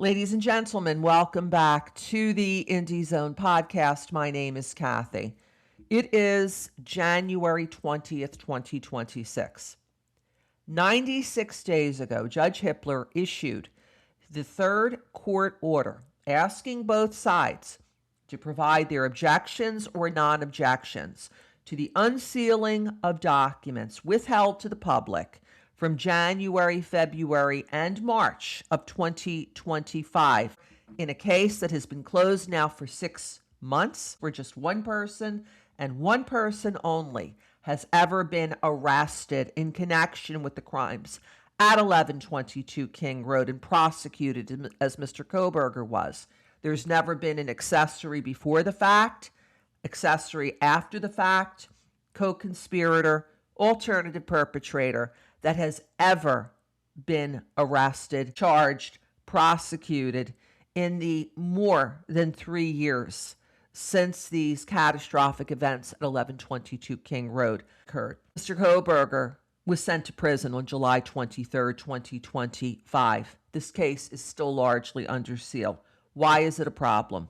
Ladies and gentlemen, welcome back to the Indie Zone podcast. My name is Kathy. It is January 20th, 2026. 96 days ago, Judge Hippler issued the third court order asking both sides to provide their objections or non-objections to the unsealing of documents withheld to the public from January, February, and March of 2025 in a case that has been closed now for 6 months, where just one person and one person only has ever been arrested in connection with the crimes at 1122 King Road and prosecuted as Mr. Kohberger was. There's never been an accessory before the fact, accessory after the fact, co-conspirator, alternative perpetrator that has ever been arrested, charged, prosecuted in the more than 3 years since these catastrophic events at 1122 King Road occurred. Mr. Kohberger was sent to prison on July 23, 2025. This case is still largely under seal. Why is it a problem?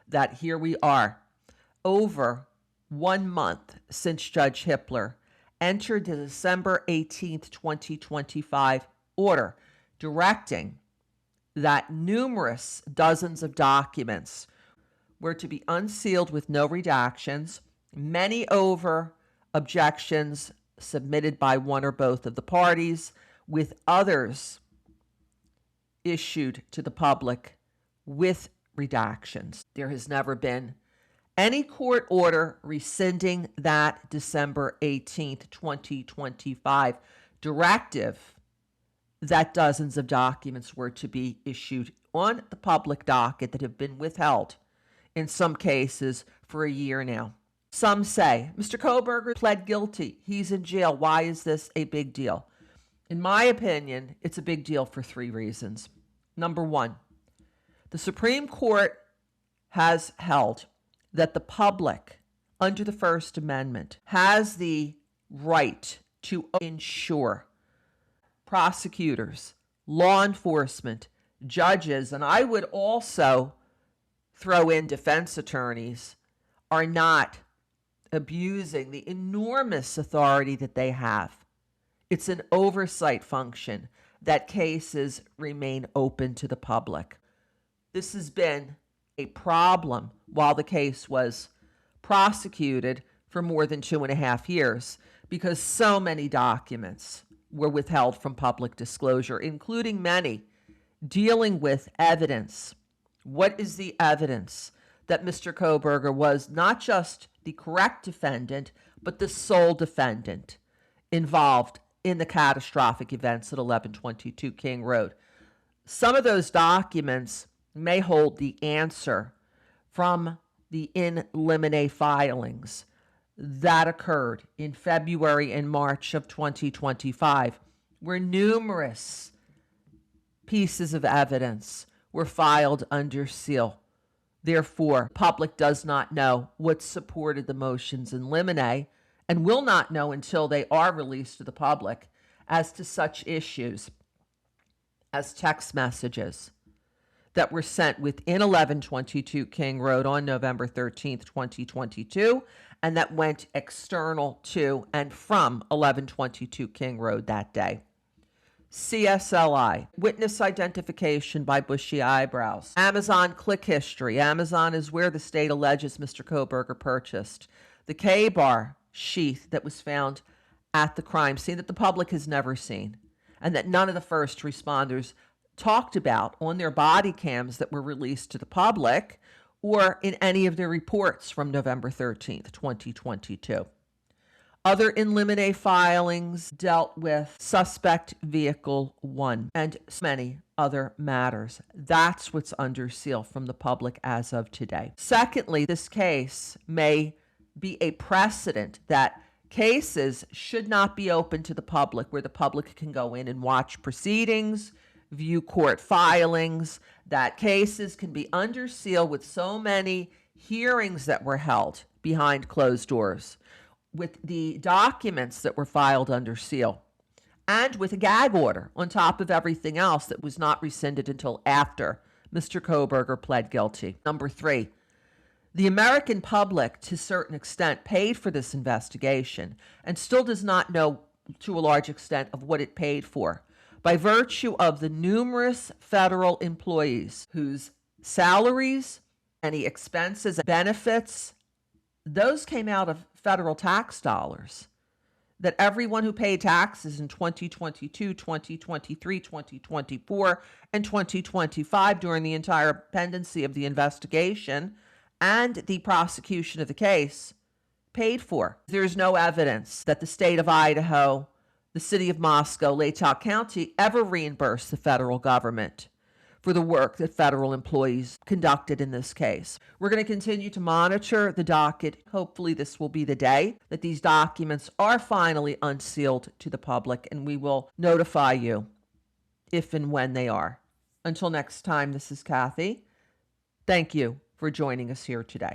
That here we are, over 1 month since Judge Hippler entered the December 18th, 2025 order directing that numerous dozens of documents were to be unsealed with no redactions, many over objections submitted by one or both of the parties, with others issued to the public with redactions. There has never been any court order rescinding that December 18th, 2025 directive that dozens of documents were to be issued on the public docket that have been withheld, in some cases, for a year now. Some say, Mr. Kohberger pled guilty. He's in jail. Why is this a big deal? In my opinion, it's a big deal for 3 reasons. Number 1, the Supreme Court has held that the public, under the First Amendment, has the right to ensure prosecutors, law enforcement, judges, and I would also throw in defense attorneys, are not abusing the enormous authority that they have. It's an oversight function that cases remain open to the public. This has been a problem while the case was prosecuted for more than 2.5 years because so many documents were withheld from public disclosure, including many dealing with evidence. What is the evidence that Mr. Kohberger was not just the correct defendant, but the sole defendant involved in the catastrophic events at 1122 King Road? Some of those documents may hold the answer from the in limine filings that occurred in February and March of 2025, where numerous pieces of evidence were filed under seal. Therefore, public does not know what supported the motions in limine and will not know until they are released to the public as to such issues as text messages that were sent within 1122 King Road on November 13th, 2022, and that went external to and from 1122 King Road that day. CSLI, witness identification by bushy eyebrows. Amazon click history. Amazon is where the state alleges Mr. Kohberger purchased the K-bar sheath that was found at the crime scene that the public has never seen and that none of the first responders talked about on their body cams that were released to the public or in any of their reports from November 13th, 2022. Other in limine filings dealt with suspect vehicle 1 and many other matters. That's what's under seal from the public as of today. Secondly, this case may be a precedent that cases should not be open to the public, where the public can go in and watch proceedings, view court filings, that cases can be under seal with so many hearings that were held behind closed doors, with the documents that were filed under seal and with a gag order on top of everything else that was not rescinded until after Mr. Kohberger pled guilty. Number 3, the American public, to a certain extent, paid for this investigation and still does not know, to a large extent, of what it paid for, by virtue of the numerous federal employees whose salaries, any expenses, benefits, those came out of federal tax dollars that everyone who paid taxes in 2022, 2023, 2024, and 2025 during the entire pendency of the investigation and the prosecution of the case paid for. There is no evidence that the state of Idaho, the city of Moscow, Latah County ever reimbursed the federal government for the work that federal employees conducted in this case. We're going to continue to monitor the docket. Hopefully this will be the day that these documents are finally unsealed to the public, and we will notify you if and when they are. Until next time, this is Kathy. Thank you for joining us here today.